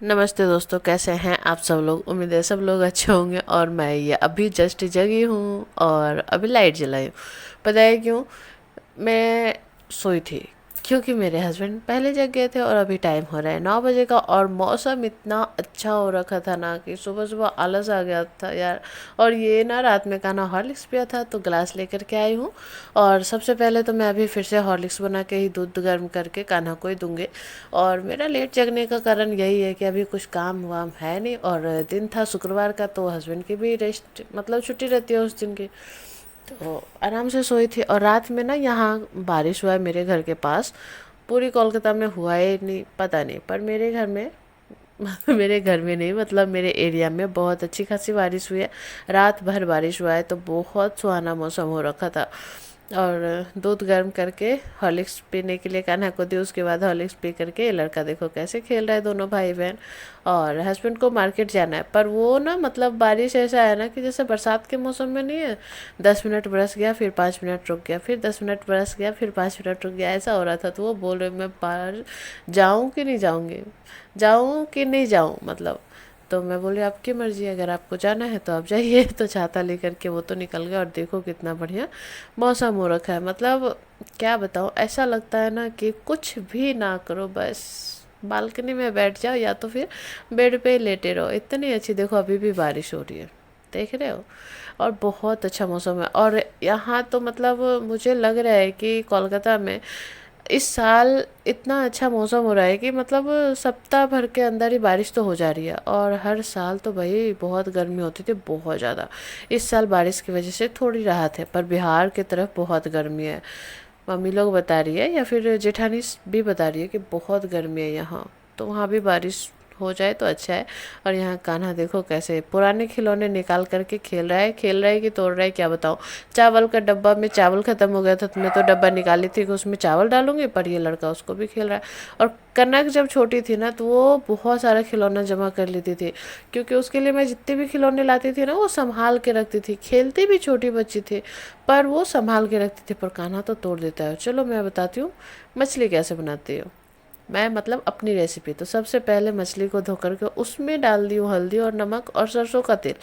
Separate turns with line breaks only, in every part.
नमस्ते दोस्तों, कैसे हैं आप सब लोग। उम्मीद है सब लोग अच्छे होंगे। और मैं ये अभी जस्ट जगी हूँ और अभी लाइट जलाई हूँ। पता है क्यों? मैं सोई थी क्योंकि मेरे हस्बैंड पहले जग गए थे और अभी टाइम हो रहा है 9 बजे का। और मौसम इतना अच्छा हो रखा था ना कि सुबह सुबह आलस आ गया था यार। और ये ना रात में खाना हॉर्लिक्स पिया था तो गिलास लेकर के आई हूँ। और सबसे पहले तो मैं अभी फिर से हॉर्लिक्स बना के ही दूध गर्म करके कान्हा को ही दूंगी। और मेरा लेट जगने का कारण यही है कि अभी कुछ काम वाम है नहीं, और दिन था शुक्रवार का तो हस्बैंड की भी रेस्ट मतलब छुट्टी रहती है उस दिन की। तो आराम से सोई थी। और रात में ना यहाँ बारिश हुआ है मेरे घर के पास। पूरी कोलकाता में हुआ है नहीं पता नहीं, पर मेरे घर में मेरे घर में नहीं, मतलब मेरे एरिया में बहुत अच्छी खासी बारिश हुई है। रात भर बारिश हुआ है तो बहुत सुहाना मौसम हो रखा था। और दूध गर्म करके हॉर्लिक्स पीने के लिए कान्हा को दी। उसके बाद हॉर्लिक्स पी करके ये लड़का देखो कैसे खेल रहा है, दोनों भाई बहन। और हस्बैंड को मार्केट जाना है, पर वो ना मतलब बारिश ऐसा है ना कि जैसे बरसात के मौसम में नहीं है, 10 मिनट बरस गया फिर 5 मिनट रुक गया, फिर 10 मिनट बरस गया फिर 5 मिनट रुक गया, ऐसा हो रहा था। तो वो बोल रहे मैं बाहर जाऊँ कि नहीं जाऊँगी, जाऊँ कि नहीं जाऊँ मतलब। तो मैं बोली आपकी मर्जी, अगर आपको जाना है तो आप जाइए। तो छाता लेकर के वो तो निकल गया। और देखो कितना बढ़िया मौसम हो रखा है। मतलब क्या बताऊँ, ऐसा लगता है ना कि कुछ भी ना करो, बस बालकनी में बैठ जाओ या तो फिर बेड पे ही लेटे रहो। इतनी अच्छी, देखो अभी भी बारिश हो रही है, देख रहे हो। और बहुत अच्छा मौसम है। और यहाँ तो मतलब मुझे लग रहा है कि कोलकाता में इस साल इतना अच्छा मौसम हो रहा है कि मतलब सप्ताह भर के अंदर ही बारिश तो हो जा रही है। और हर साल तो भाई बहुत गर्मी होती थी, बहुत ज़्यादा। इस साल बारिश की वजह से थोड़ी राहत है, पर बिहार की तरफ बहुत गर्मी है। मम्मी लोग बता रही है या फिर जेठानी भी बता रही है कि बहुत गर्मी है यहाँ। तो वहाँ भी बारिश हो जाए तो अच्छा है। और यहाँ कान्हा देखो कैसे पुराने खिलौने निकाल करके खेल रहा है कि तोड़ रहा है, क्या बताऊँ। चावल का डब्बा में चावल खत्म हो गया था तो मैं तो डब्बा निकाली थी कि उसमें चावल डालूंगी, पर ये लड़का उसको भी खेल रहा है। और कनक जब छोटी थी ना तो वो बहुत सारा खिलौना जमा कर लेती थी, क्योंकि उसके लिए मैं जितने भी खिलौने लाती थी ना वो संभाल के रखती थी। खेलती भी छोटी बच्ची थी, पर वो संभाल के रखती थी। पर कान्हा तो तोड़ देता है। चलो मैं बताती हूँ मछली कैसे बनाती हूँ। मैं मतलब अपनी रेसिपी। तो सबसे पहले मछली को धो करके उसमें डाल दी हूँ हल्दी और नमक और सरसों का तेल।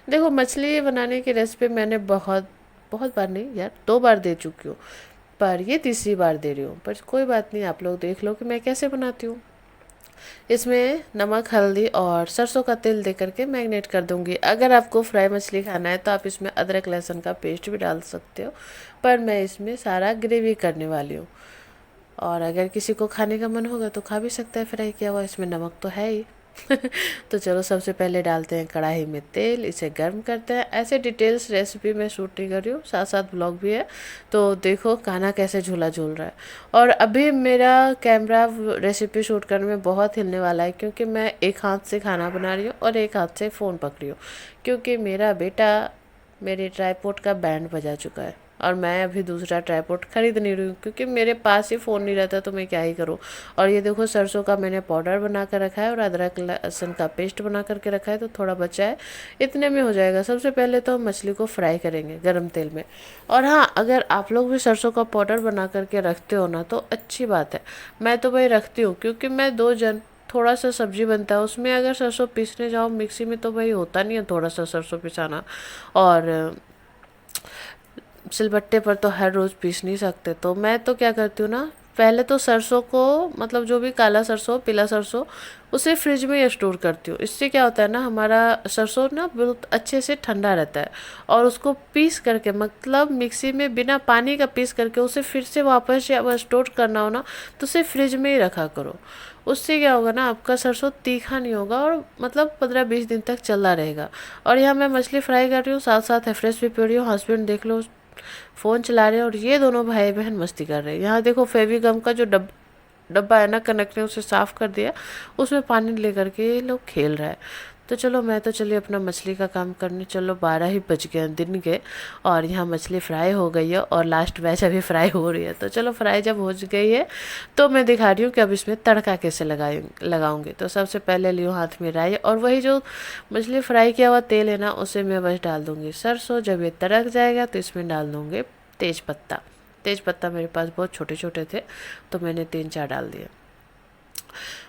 देखो मछली बनाने की रेसिपी मैंने बहुत बहुत बार नहीं यार, 2 बार दे चुकी हूँ, पर ये तीसरी बार दे रही हूँ। पर कोई बात नहीं, आप लोग देख लो कि मैं कैसे बनाती हूँ। इसमें नमक हल्दी और सरसों का तेल दे करके मैरिनेट कर दूंगी। अगर आपको फ्राई मछली खाना है तो आप इसमें अदरक लहसुन का पेस्ट भी डाल सकते हो, पर मैं इसमें सारा ग्रेवी करने वाली हूँ। और अगर किसी को खाने का मन होगा तो खा भी सकता है फ्राई किया हुआ, इसमें नमक तो है ही। तो चलो सबसे पहले डालते हैं कढ़ाई में तेल, इसे गर्म करते हैं। ऐसे डिटेल्स रेसिपी में शूट नहीं कर रही हूँ, साथ साथ ब्लॉग भी है। तो देखो कान्हा कैसे झूला झूल रहा है। और अभी मेरा कैमरा रेसिपी शूट करने में बहुत हिलने वाला है, क्योंकि मैं एक हाथ से खाना बना रही हूँ और एक हाथ से फ़ोन पकड़ी हूँ, क्योंकि मेरा बेटा मेरे ट्राईपोड का बैंड बजा चुका है। और मैं अभी दूसरा ट्राईपोड खरीद नहीं रही हूँ, क्योंकि मेरे पास ही फ़ोन नहीं रहता तो मैं क्या ही करूँ। और ये देखो सरसों का मैंने पाउडर बना कर रखा है और अदरक लहसुन का पेस्ट बना करके रखा है, तो थोड़ा बचा है, इतने में हो जाएगा। सबसे पहले तो हम मछली को फ्राई करेंगे गरम तेल में। और हाँ, अगर आप लोग भी सरसों का पाउडर बना करके रखते हो ना तो अच्छी बात है। मैं तो भाई रखती हूँ, क्योंकि मैं 2 जन, थोड़ा सा सब्जी बनता है उसमें अगर सरसों पीसने जाओ मिक्सी में तो भाई होता नहीं है थोड़ा सा सरसों पिसाना। और सिलबट्टे पर तो हर रोज़ पीस नहीं सकते, तो मैं तो क्या करती हूँ ना, पहले तो सरसों को मतलब जो भी काला सरसों पीला सरसों उसे फ्रिज में स्टोर करती हूँ। इससे क्या होता है ना, हमारा सरसों ना बहुत अच्छे से ठंडा रहता है। और उसको पीस करके मतलब मिक्सी में बिना पानी का पीस करके उसे फिर से वापस या स्टोर करना हो ना, तो उसे फ्रिज में ही रखा करो। उससे क्या होगा ना, आपका सरसों तीखा नहीं होगा और मतलब 15-20 दिन तक चलता रहेगा। और यहाँ मैं मछली फ्राई कर रही हूँ, साथ साथ फ्रेश भी पी रही हूँ। हस्बैंड देख लो फ़ोन चला रहे हैं और ये दोनों भाई बहन मस्ती कर रहे हैं। यहाँ देखो फेविगम का जो डब्बा है ना कनक ने उसे साफ़ कर दिया, उसमें पानी लेकर के ये लोग खेल रहा है। तो चलो मैं तो चलिए अपना मछली का काम करने। चलो 12 ही बज गए दिन के, और यहाँ मछली फ्राई हो गई है और लास्ट बैच अभी फ्राई हो रही है। तो चलो फ्राई जब हो गई है तो मैं दिखा रही हूँ कि अब इसमें तड़का कैसे लगाऊंगी। तो सबसे पहले लियो हाथ में राई, और वही जो मछली फ्राई किया हुआ तेल है ना उसे मैं बस डाल दूंगी सरसों। जब ये तड़क जाएगा तो इसमें डाल दूंगे तेज पत्ता। तेज पत्ता मेरे पास बहुत छोटे छोटे थे तो मैंने 3-4 डाल दिए।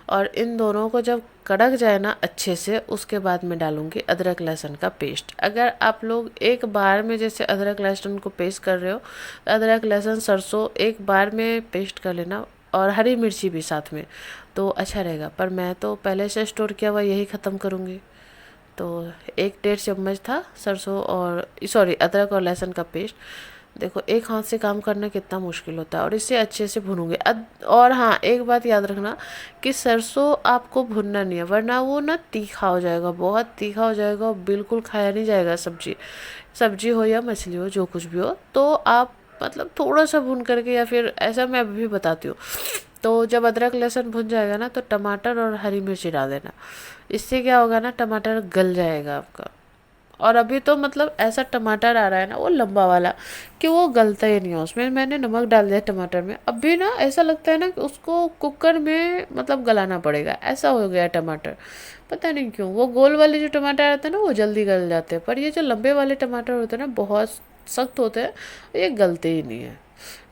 और इन दोनों को जब कड़क जाए ना अच्छे से, उसके बाद मैं डालूंगी अदरक लहसुन का पेस्ट। अगर आप लोग एक बार में जैसे अदरक लहसुन को पेस्ट कर रहे हो, तो अदरक लहसुन सरसों एक बार में पेस्ट कर लेना, और हरी मिर्ची भी साथ में, तो अच्छा रहेगा। पर मैं तो पहले से स्टोर किया हुआ यही ख़त्म करूँगी। तो 1 डेढ़ चम्मच था सरसों और सॉरी अदरक और लहसुन का पेस्ट। देखो एक हाथ से काम करना कितना मुश्किल होता है, और इसे अच्छे से भूनूंगे। और हाँ, एक बात याद रखना कि सरसों आपको भूनना नहीं है, वरना वो ना तीखा हो जाएगा, बहुत तीखा हो जाएगा और बिल्कुल खाया नहीं जाएगा। सब्जी सब्जी हो या मछली हो, जो कुछ भी हो, तो आप मतलब थोड़ा सा भून करके, या फिर ऐसा मैं अभी भी बताती हूँ। तो जब अदरक लहसुन भुन जाएगा ना, तो टमाटर और हरी मिर्ची डाल देना। इससे क्या होगा ना, टमाटर गल जाएगा आपका। और अभी तो मतलब ऐसा टमाटर आ रहा है ना वो लंबा वाला, कि वो गलता ही नहीं है। उसमें मैंने नमक डाल दिया टमाटर में, अभी ना ऐसा लगता है ना कि उसको कुकर में मतलब गलाना पड़ेगा, ऐसा हो गया टमाटर। पता नहीं क्यों, वो गोल वाले जो टमाटर आते हैं ना वो जल्दी गल जाते हैं, पर ये जो लंबे वाले टमाटर होते हैं ना बहुत सख्त होते हैं, ये गलते ही नहीं है।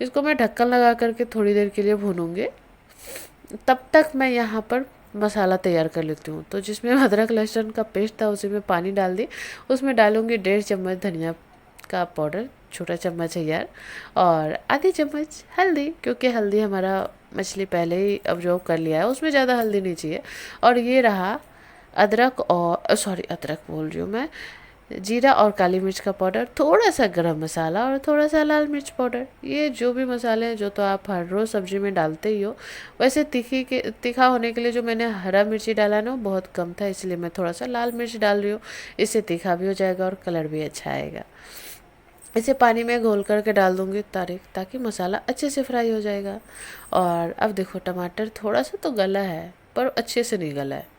इसको मैं ढक्कन लगा करके थोड़ी देर के लिए भूनूंगी। तब तक मैं यहाँ पर मसाला तैयार कर लेती हूँ। तो जिसमें अदरक लहसुन का पेस्ट था उसी में पानी डाल दी। उसमें डालूंगी 1.5 चम्मच धनिया का पाउडर, छोटा चम्मच है यार, और आधी चम्मच हल्दी, क्योंकि हल्दी हमारा मछली पहले ही अब्जॉर्ब कर लिया है, उसमें ज़्यादा हल्दी नहीं चाहिए। और ये रहा अदरक और सॉरी अदरक बोल रही हूँ मैं, जीरा और काली मिर्च का पाउडर, थोड़ा सा गरम मसाला और थोड़ा सा लाल मिर्च पाउडर। ये जो भी मसाले हैं जो तो आप हर रोज़ सब्जी में डालते ही हो। वैसे तीखा होने के लिए जो मैंने हरा मिर्ची डाला ना वो बहुत कम था, इसलिए मैं थोड़ा सा लाल मिर्च डाल रही हूँ। इससे तीखा भी हो जाएगा और कलर भी अच्छा आएगा। इसे पानी में घोल करके डाल दूंगी ताकि मसाला अच्छे से फ्राई हो जाएगा। और अब देखो टमाटर थोड़ा सा तो गला है, पर अच्छे से नहीं गला है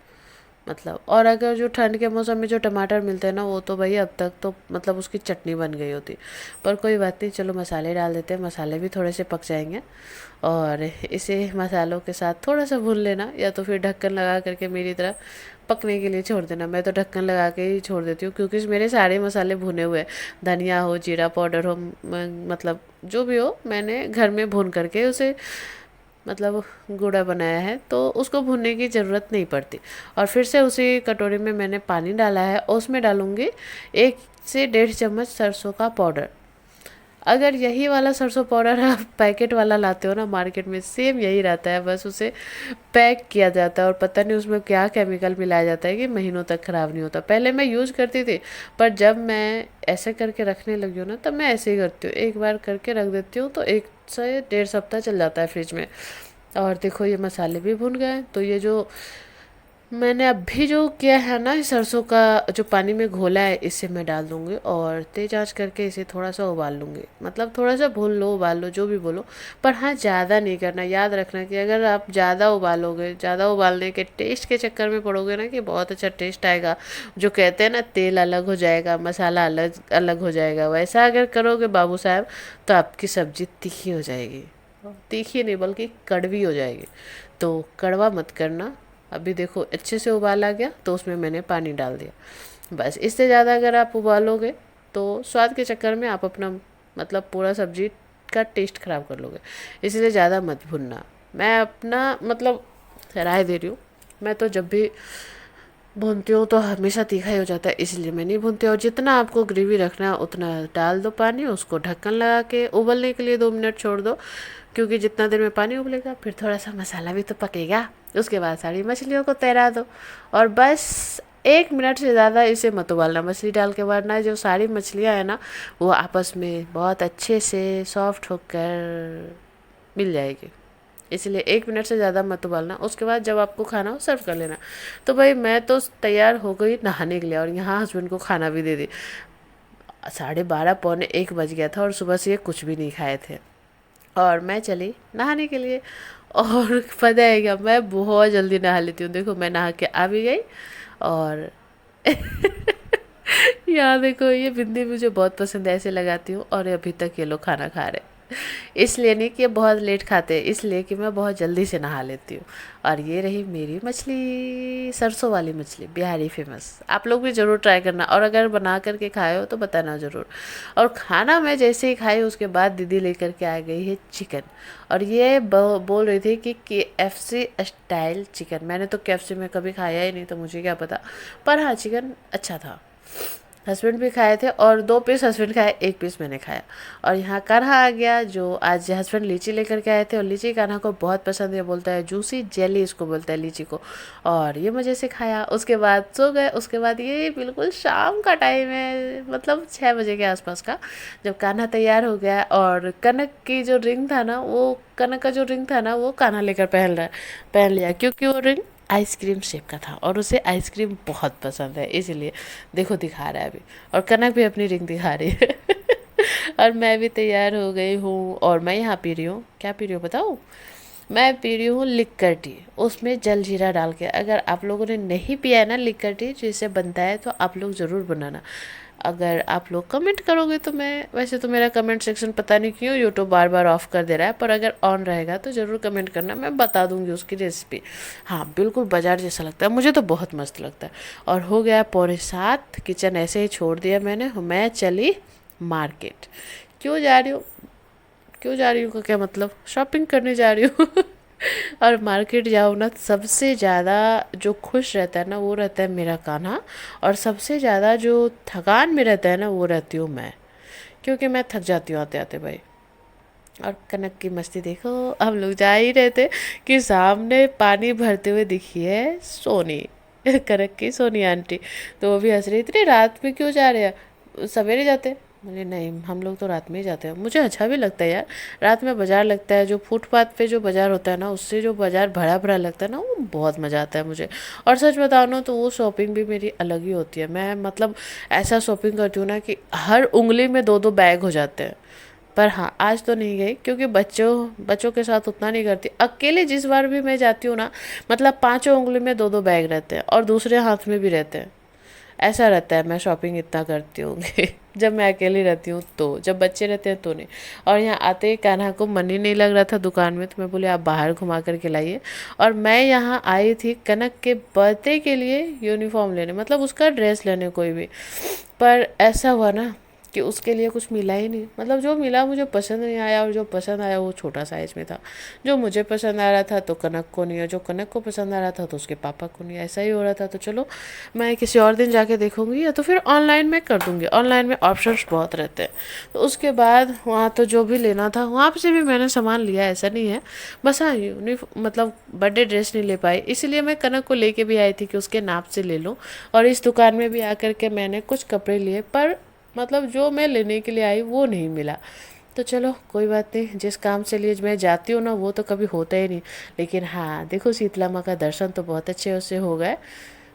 मतलब। और अगर जो ठंड के मौसम में जो टमाटर मिलते हैं ना, वो तो भाई अब तक तो मतलब उसकी चटनी बन गई होती। पर कोई बात नहीं, चलो मसाले डाल देते हैं, मसाले भी थोड़े से पक जाएंगे। और इसे मसालों के साथ थोड़ा सा भून लेना, या तो फिर ढक्कन लगा करके मेरी तरह पकने के लिए छोड़ देना। मैं तो ढक्कन लगा के ही छोड़ देती हूँ, क्योंकि मेरे सारे मसाले भुने हुए हैं। धनिया हो, जीरा पाउडर हो, मतलब जो भी हो, मैंने घर में भून करके उसे मतलब गुड़ा बनाया है, तो उसको भूनने की ज़रूरत नहीं पड़ती। और फिर से उसी कटोरी में मैंने पानी डाला है, और उसमें डालूंगी 1 से 1.5 चम्मच सरसों का पाउडर। अगर यही वाला सरसों पाउडर आप पैकेट वाला लाते हो ना मार्केट में, सेम यही रहता है, बस उसे पैक किया जाता है और पता नहीं उसमें क्या केमिकल मिलाया जाता है कि महीनों तक ख़राब नहीं होता। पहले मैं यूज़ करती थी, पर जब मैं ऐसे करके रखने लगी हूँ ना, तब मैं ऐसे ही करती हूँ, एक बार करके रख देती हूँ, तो 1 से 1.5 सप्ताह चल जाता है फ्रिज में। और देखो ये मसाले भी भुन गए। तो ये जो मैंने अभी जो किया है ना, सरसों का जो पानी में घोला है, इसे मैं डाल दूंगी और तेज आंच करके इसे थोड़ा सा उबाल लूँगी। मतलब थोड़ा सा भून लो, उबाल लो, जो भी बोलो, पर हाँ ज़्यादा नहीं करना। याद रखना कि अगर आप ज़्यादा उबालोगे, ज़्यादा उबालने के टेस्ट के चक्कर में पड़ोगे ना, कि बहुत अच्छा टेस्ट आएगा, जो कहते हैं ना तेल अलग हो जाएगा, मसाला अलग अलग हो जाएगा, वैसा अगर करोगे बाबू साहब, तो आपकी सब्ज़ी तीखी हो जाएगी। तीखी नहीं बल्कि कड़वी हो जाएगी। तो कड़वा मत करना। अभी देखो अच्छे से उबाल आ गया, तो उसमें मैंने पानी डाल दिया। बस इससे ज़्यादा अगर आप उबालोगे तो स्वाद के चक्कर में आप अपना मतलब पूरा सब्जी का टेस्ट ख़राब कर लोगे। इसलिए ज़्यादा मत भुनना। मैं अपना मतलब राय दे रही हूँ। मैं तो जब भी भूनती हूँ तो हमेशा तीखा ही हो जाता है, इसलिए मैं नहीं भूनती। और जितना आपको ग्रेवी रखना है उतना डाल दो पानी, उसको ढक्कन लगा के उबलने के लिए 2 मिनट छोड़ दो, क्योंकि जितना देर में पानी उबलेगा फिर थोड़ा सा मसाला भी तो पकेगा। उसके बाद सारी मछलियों को तैरा दो, और बस 1 मिनट से ज़्यादा इसे मत उबालना मछली डाल के, वरना जो सारी मछलियाँ हैं ना, वो आपस में बहुत अच्छे से सॉफ्ट होकर मिल जाएगी। इसलिए 1 मिनट से ज़्यादा मत उबालना। उसके बाद जब आपको खाना हो सर्व कर लेना। तो भाई मैं तो तैयार हो गई नहाने के लिए, और यहाँ हस्बैंड को खाना भी दे दी। 12:30 पौने 1 बज गया था, और सुबह से ये कुछ भी नहीं खाए थे, और मैं चली नहाने के लिए। और पता है क्या, मैं बहुत जल्दी नहा लेती हूँ। देखो मैं नहा के आ भी गई, और यहाँ देखो ये बिंदी मुझे बहुत पसंद है, ऐसे लगाती हूँ, और अभी तक ये लोग खाना खा रहे। इसलिए नहीं कि ये बहुत लेट खाते, इसलिए कि मैं बहुत जल्दी से नहा लेती हूँ। और ये रही मेरी मछली, सरसों वाली मछली, बिहारी फेमस। आप लोग भी ज़रूर ट्राई करना, और अगर बना करके खाए हो तो बताना ज़रूर। और खाना मैं जैसे ही खाई उसके बाद दीदी लेकर के आ गई है चिकन। और ये बोल रही थी कि KFC स्टाइल चिकन। मैंने तो KFC में कभी खाया ही नहीं, तो मुझे क्या पता। पर हाँ, चिकन अच्छा था। हस्बैंड भी खाए थे, और 2 पीस हस्बैंड खाए, 1 पीस मैंने खाया। और यहाँ कान्हा आ गया, जो आज हस्बैंड लीची लेकर के आए थे, और लीची कान्हा को बहुत पसंद है, बोलता है जूसी जेली इसको बोलता है लीची को। और ये मज़े से खाया, उसके बाद सो गए। उसके बाद ये बिल्कुल शाम का टाइम है, मतलब 6 बजे के आसपास का, जब कान्हा तैयार हो गया। और कनक की जो रिंग था ना, वो कनक का जो रिंग था ना, वो कान्हा लेकर पहन लिया, क्योंकि वो रिंग आइसक्रीम शेप का था, और उसे आइसक्रीम बहुत पसंद है, इसलिए देखो दिखा रहा है अभी। और कनक भी अपनी रिंग दिखा रही है। और मैं भी तैयार हो गई हूँ, और मैं यहाँ पी रही हूँ, क्या पी रही हूँ बताऊँ? मैं पी रही हूँ लिक्कर टी, उसमें जलजीरा डाल के। अगर आप लोगों ने नहीं पिया है ना लिक्कर टी जिससे बनता है, तो आप लोग ज़रूर बनाना। अगर आप लोग कमेंट करोगे तो मैं, वैसे तो मेरा कमेंट सेक्शन पता नहीं क्यों यूट्यूब बार बार ऑफ कर दे रहा है, पर अगर ऑन रहेगा तो ज़रूर कमेंट करना, मैं बता दूंगी उसकी रेसिपी। हाँ, बिल्कुल बाजार जैसा लगता है, मुझे तो बहुत मस्त लगता है। और हो गया 6:45, किचन ऐसे ही छोड़ दिया मैंने। मैं चली मार्केट। क्यों जा रही हूँ? क्यों जा रही हूँ का क्या मतलब? शॉपिंग करने जा रही हूँ। और मार्केट जाओ ना, सबसे ज़्यादा जो खुश रहता है ना, वो रहता है मेरा कान्हा। और सबसे ज़्यादा जो थकान में रहता है ना, वो रहती हूँ मैं, क्योंकि मैं थक जाती हूँ आते आते भाई। और कनक की मस्ती देखो, हम लोग जा ही रहे थे कि सामने पानी भरते हुए दिखी है सोनी। कनक की सोनी आंटी। तो वो भी हंस रही, इतनी रात में क्यों जा रहे हैं, सवेरे जाते हैं। बोले नहीं, हम लोग तो रात में ही जाते हैं। मुझे अच्छा भी लगता है यार, रात में बाजार लगता है, जो फुटपाथ पे जो बाजार होता है ना, उससे जो बाजार भरा भरा लगता है ना, वो बहुत मज़ा आता है मुझे। और सच बताओ ना, तो वो शॉपिंग भी मेरी अलग ही होती है। मैं मतलब ऐसा शॉपिंग करती हूँ ना कि हर उंगली में 2-2 बैग हो जाते हैं। पर हाँ, आज तो नहीं गई, क्योंकि बच्चों बच्चों के साथ उतना नहीं करती। अकेले जिस बार भी मैं जाती हूँ ना, मतलब 5 उंगली में 2-2 बैग रहते हैं, और दूसरे हाथ में भी रहते हैं। ऐसा रहता है, मैं शॉपिंग इतना करती हूँ कि जब मैं अकेली रहती हूँ तो, जब बच्चे रहते हैं तो नहीं। और यहाँ आते ही कान्हा को मन ही नहीं लग रहा था दुकान में, तो मैं बोली आप बाहर घुमा करके लाइए। और मैं यहाँ आई थी कनक के बर्थडे के लिए यूनिफॉर्म लेने, मतलब उसका ड्रेस लेने कोई भी। पर ऐसा हुआ ना कि उसके लिए कुछ मिला ही नहीं, मतलब जो मिला मुझे पसंद नहीं आया, और जो पसंद आया वो छोटा साइज में था। जो मुझे पसंद आ रहा था तो कनक को नहीं, और जो कनक को पसंद आ रहा था तो उसके पापा को नहीं, ऐसा ही हो रहा था। तो चलो, मैं किसी और दिन जाके देखूंगी, या तो फिर ऑनलाइन में कर दूंगी। ऑनलाइन में ऑप्शंस बहुत रहते हैं। तो उसके बाद वहाँ तो जो भी लेना था वहाँ से भी मैंने सामान लिया, ऐसा नहीं है। बस हाँ, मतलब बर्थडे ड्रेस नहीं ले पाई, इसीलिए मैं कनक को लेके भी आई थी कि उसके नाप से ले लूँ। और इस दुकान में भी आकर के मैंने कुछ कपड़े लिए, पर मतलब जो मैं लेने के लिए आई वो नहीं मिला। तो चलो कोई बात नहीं, जिस काम से लिए मैं जाती हूँ ना, वो तो कभी होता ही नहीं। लेकिन हाँ देखो, शीतला माँ का दर्शन तो बहुत अच्छे उससे हो गए।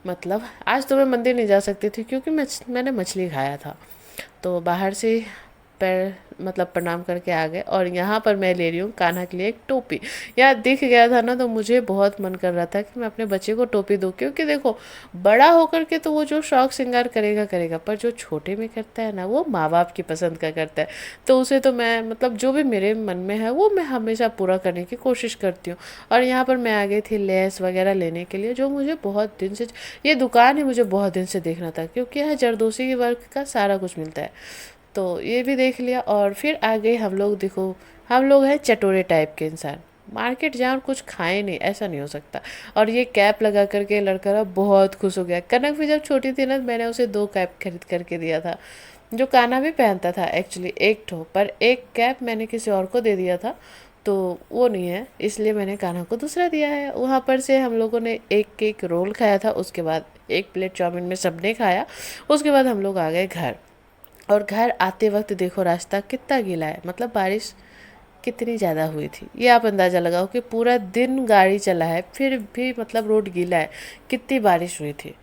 मतलब आज तो मैं मंदिर नहीं जा सकती थी, क्योंकि मैंने मछली खाया था। तो बाहर से पैर मतलब प्रणाम करके आ गए। और यहाँ पर मैं ले रही हूँ कान्हा के लिए एक टोपी। यहाँ दिख गया था ना, तो मुझे बहुत मन कर रहा था कि मैं अपने बच्चे को टोपी दूँ, क्योंकि देखो, बड़ा होकर के तो वो जो शौक श्रृंगार करेगा करेगा, पर जो छोटे में करता है ना, वो माँ बाप की पसंद का करता है। तो उसे तो मैं, मतलब जो भी मेरे मन में है वो मैं हमेशा पूरा करने की कोशिश करती हूँ। और यहाँ पर मैं आ गई थी लेस वगैरह लेने के लिए, जो मुझे बहुत दिन से, ये दुकान ही मुझे बहुत दिन से देखना था, क्योंकि यहाँ जरदोसी के वर्क का सारा कुछ मिलता है। तो ये भी देख लिया, और फिर आ गए हम लोग। देखो, हम लोग हैं चटोरे टाइप के इंसान, मार्केट जाए और कुछ खाए नहीं, ऐसा नहीं हो सकता। और ये कैप लगा करके लड़का ना बहुत खुश हो गया। कनक भी जब छोटी थी ना, मैंने उसे 2 कैप खरीद करके दिया था, जो कान्हा भी पहनता था एक्चुअली, एक ठो, पर एक कैप मैंने किसी और को दे दिया था, तो वो नहीं है, इसलिए मैंने कान्हा को दूसरा दिया है। वहाँ पर से हम लोगों ने एक केक रोल खाया था, उसके बाद एक प्लेट चाउमीन में सबने खाया। उसके बाद हम लोग आ गए घर। और घर आते वक्त देखो रास्ता कितना गीला है, मतलब बारिश कितनी ज़्यादा हुई थी, ये आप अंदाज़ा लगाओ कि पूरा दिन गाड़ी चला है, फिर भी मतलब रोड गीला है, कितनी बारिश हुई थी।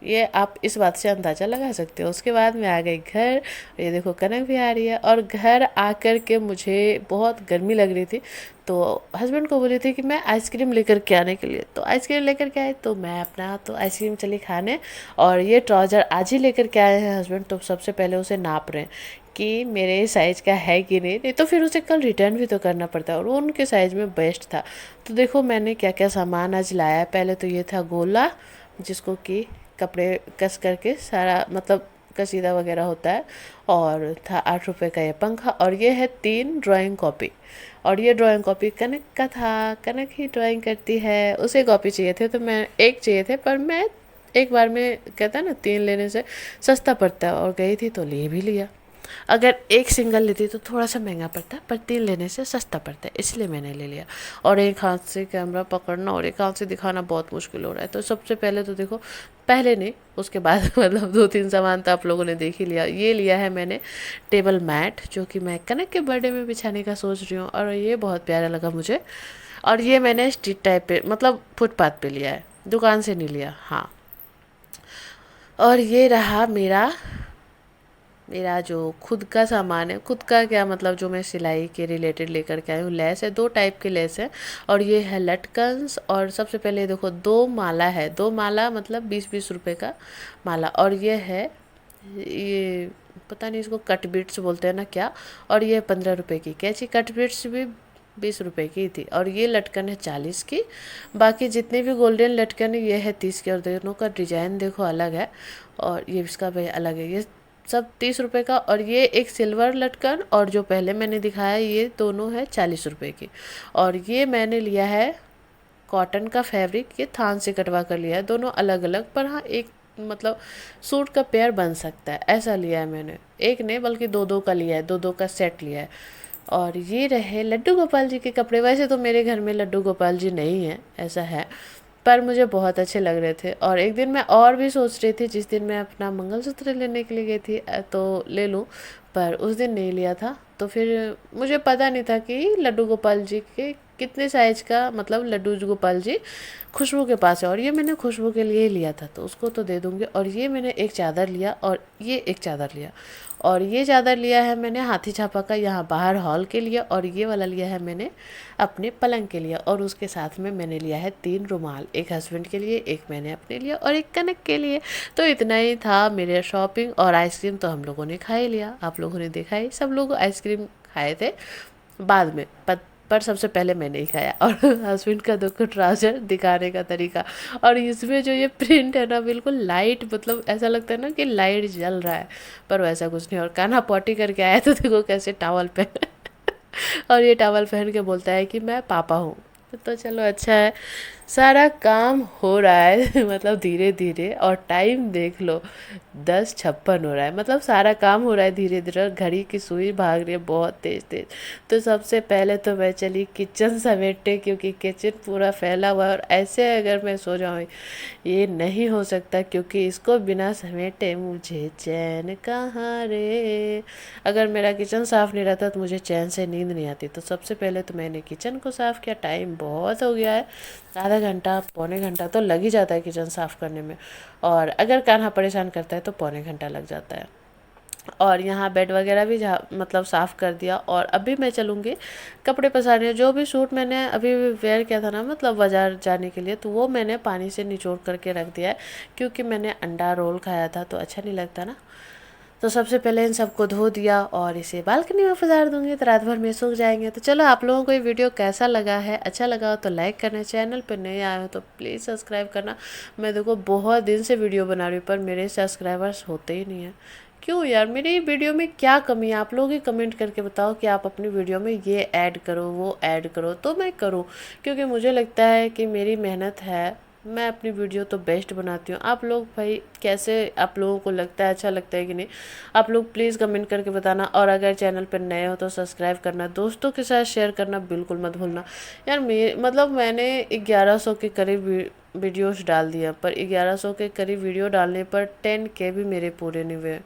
ये आप इस बात से अंदाज़ा लगा सकते हो। उसके बाद मैं आ गई घर, ये देखो कनक भी आ रही है। और घर आकर के मुझे बहुत गर्मी लग रही थी, तो हस्बैंड को बोली थी कि मैं आइसक्रीम लेकर के आने के लिए, तो आइसक्रीम लेकर के आए। तो मैं अपना तो आइसक्रीम चली खाने, और ये ट्राउज़र आज ही लेकर के आए हैं हस्बैंड। तो सबसे पहले उसे नाप रहे हैं कि मेरे साइज़ का है कि नहीं तो फिर उसे कल रिटर्न भी तो करना पड़ता है, और वो उनके साइज़ में बेस्ट था। तो देखो मैंने क्या क्या सामान आज लाया है। पहले तो ये था गोला, जिसको कि कपड़े कस करके सारा मतलब कसीदा वगैरह होता है। और था 8 रुपए का ये पंखा, और ये है 3 ड्राइंग कॉपी। और ये ड्राइंग कॉपी कनक का था, कनक ही ड्राइंग करती है, उसे कॉपी चाहिए थे, तो मैं एक चाहिए थे, पर मैं एक बार में कहता है ना 3 लेने से सस्ता पड़ता है, और गई थी तो ले भी लिया। अगर एक सिंगल लेती तो थोड़ा सा महंगा पड़ता, पर 3 लेने से सस्ता पड़ता है, इसलिए मैंने ले लिया। और एक हाथ से कैमरा पकड़ना और एक हाथ से दिखाना बहुत मुश्किल हो रहा है। तो सबसे पहले तो देखो, पहले नहीं उसके बाद मतलब 2-3 सामान तो आप लोगों ने देख ही लिया। ये लिया है मैंने टेबल मैट, जो कि मैं कनक के बर्थडे में बिछाने का सोच रही हूँ, और ये बहुत प्यारा लगा मुझे। और ये मैंने स्ट्रीट टाइप पे मतलब फुटपाथ पे लिया है, दुकान से नहीं लिया। हाँ, और ये रहा मेरा मेरा जो खुद का सामान है। खुद का क्या मतलब, जो मैं सिलाई के रिलेटेड लेकर के आई हूँ। लेस है, 2 टाइप के लेस है, और ये है लटकन्स। और सबसे पहले देखो 2 माला है, 2 माला मतलब 20-20 रुपए का माला। और ये है, ये पता नहीं इसको कट बीट्स बोलते हैं ना क्या। और ये 15 रुपए की कैची, कट बीट्स भी 20 रुपए की थी। और ये लटकन है 40 की। बाकी जितने भी गोल्डन लटकन है ये है 30 की, और दोनों का डिजाइन देखो अलग है, और ये इसका भी अलग है। ये सब 30 रुपए का। और ये एक सिल्वर लटकन, और जो पहले मैंने दिखाया ये दोनों है 40 रुपए की। और ये मैंने लिया है कॉटन का फैब्रिक, ये थान से कटवा कर लिया है। दोनों अलग अलग, पर हाँ एक मतलब सूट का पेयर बन सकता है, ऐसा लिया है मैंने। एक नहीं बल्कि 2-2 का लिया है, 2-2 का सेट लिया है। और ये रहे लड्डू गोपाल जी के कपड़े। वैसे तो मेरे घर में लड्डू गोपाल जी नहीं है, ऐसा है, पर मुझे बहुत अच्छे लग रहे थे। और एक दिन मैं और भी सोच रही थी, जिस दिन मैं अपना मंगलसूत्र लेने के लिए गई थी, तो ले लूँ, पर उस दिन नहीं लिया था। तो फिर मुझे पता नहीं था कि लड्डू गोपाल जी के कितने साइज का मतलब लड्डू गोपाल जी खुशबू के पास है। और ये मैंने खुशबू के लिए लिया था, तो उसको तो दे दूँगी। और ये मैंने एक चादर लिया, और ये एक चादर लिया। और ये चादर लिया है मैंने हाथी छापा का, यहाँ बाहर हॉल के लिए। और ये वाला लिया है मैंने अपने पलंग के लिए। और उसके साथ में मैंने लिया है 3 रुमाल, एक हस्बैंड के लिए, एक मैंने अपने लिए, और एक कनक के लिए। तो इतना ही था मेरे शॉपिंग। और आइसक्रीम तो हम लोगों ने खा ही लिया, आप लोगों ने देखा ही, सब लोग आइसक्रीम खाए थे बाद में, पर सबसे पहले मैंने ही खाया। और हस्बैंड का देखो ट्राउजर दिखाने का तरीका, और इसमें जो ये प्रिंट है ना, बिल्कुल लाइट, मतलब ऐसा लगता है ना कि लाइट जल रहा है, पर वैसा कुछ नहीं। और कान्हा पॉटी करके आया तो देखो कैसे टावल पहन और ये टावल पहन के बोलता है कि मैं पापा हूँ। तो चलो अच्छा है, सारा काम हो रहा है मतलब धीरे धीरे। और टाइम देख लो 10:56 हो रहा है, मतलब सारा काम हो रहा है धीरे धीरे, और घड़ी की सुई भाग रही है बहुत तेज तेज। तो सबसे पहले तो मैं चली किचन समेटने, क्योंकि किचन पूरा फैला हुआ है, और ऐसे अगर मैं सो जाऊँ ये नहीं हो सकता, क्योंकि इसको बिना समेटे मुझे चैन कहाँ रे। अगर मेरा किचन साफ़ नहीं रहता तो मुझे चैन से नींद नहीं आती। तो सबसे पहले तो मैंने किचन को साफ़ किया। टाइम बहुत हो गया है, आधा घंटा पौने घंटा तो लग ही जाता है किचन साफ़ करने में, और अगर कान्हा परेशान करता है तो पौने घंटा लग जाता है। और यहाँ बेड वगैरह भी मतलब साफ़ कर दिया। और अभी मैं चलूँगी कपड़े पसारने। जो भी सूट मैंने अभी वेयर किया था ना, मतलब बाज़ार जाने के लिए, तो वो मैंने पानी से निचोड़ करके रख दिया है, क्योंकि मैंने अंडा रोल खाया था तो अच्छा नहीं लगता ना। तो सबसे पहले इन सबको धो दिया, और इसे बालकनी में पसार दूंगी, तो रात भर में सूख जाएंगे। तो चलो, आप लोगों को ये वीडियो कैसा लगा है, अच्छा लगा हो तो लाइक करना, चैनल पर नए आए हो तो प्लीज़ सब्सक्राइब करना। मैं देखो बहुत दिन से वीडियो बना रही हूँ, पर मेरे सब्सक्राइबर्स होते ही नहीं हैं। क्यों यार, मेरी वीडियो में क्या कमी है? आप लोग ही कमेंट करके बताओ कि आप अपनी वीडियो में ये ऐड करो, वो ऐड करो, तो मैं करूँ। क्योंकि मुझे लगता है कि मेरी मेहनत है, मैं अपनी वीडियो तो बेस्ट बनाती हूँ। आप लोग भाई कैसे, आप लोगों को लगता है, अच्छा लगता है कि नहीं, आप लोग प्लीज़ कमेंट करके बताना। और अगर चैनल पर नए हो तो सब्सक्राइब करना, दोस्तों के साथ शेयर करना बिल्कुल मत भूलना। यार मतलब मैंने 1100 के करीब वीडियोस डाल दिया, पर 1100 के करीब वीडियो डालने पर 10K भी मेरे पूरे नहीं हुए।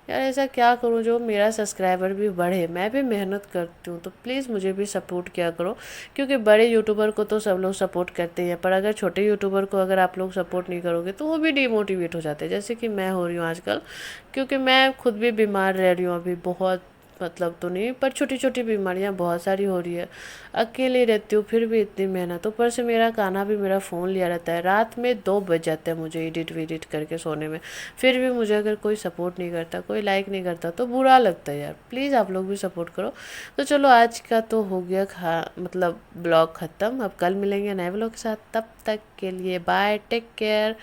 यार ऐसा क्या करूँ जो मेरा सब्सक्राइबर भी बढ़े, मैं भी मेहनत करती हूँ, तो प्लीज़ मुझे भी सपोर्ट किया करो। क्योंकि बड़े यूट्यूबर को तो सब लोग सपोर्ट करते हैं, पर अगर छोटे यूट्यूबर को अगर आप लोग सपोर्ट नहीं करोगे तो वो भी डिमोटिवेट हो जाते हैं, जैसे कि मैं हो रही हूँ आजकल। क्योंकि मैं खुद भी बीमार रह रही हूँ अभी बहुत, मतलब तो नहीं, पर छोटी छोटी बीमारियां बहुत सारी हो रही है। अकेले रहती हूँ फिर भी इतनी मेहनत, ऊपर से मेरा खाना भी मेरा फ़ोन लिया रहता है, रात में 2 बज जाते हैं मुझे एडिट वेडिट करके सोने में। फिर भी मुझे अगर कोई सपोर्ट नहीं करता, कोई लाइक नहीं करता तो बुरा लगता है यार। प्लीज़ आप लोग भी सपोर्ट करो। तो चलो आज का तो हो गया मतलब ब्लॉग ख़त्म। अब कल मिलेंगे नए ब्लॉग के साथ, तब तक के लिए बाय, टेक केयर।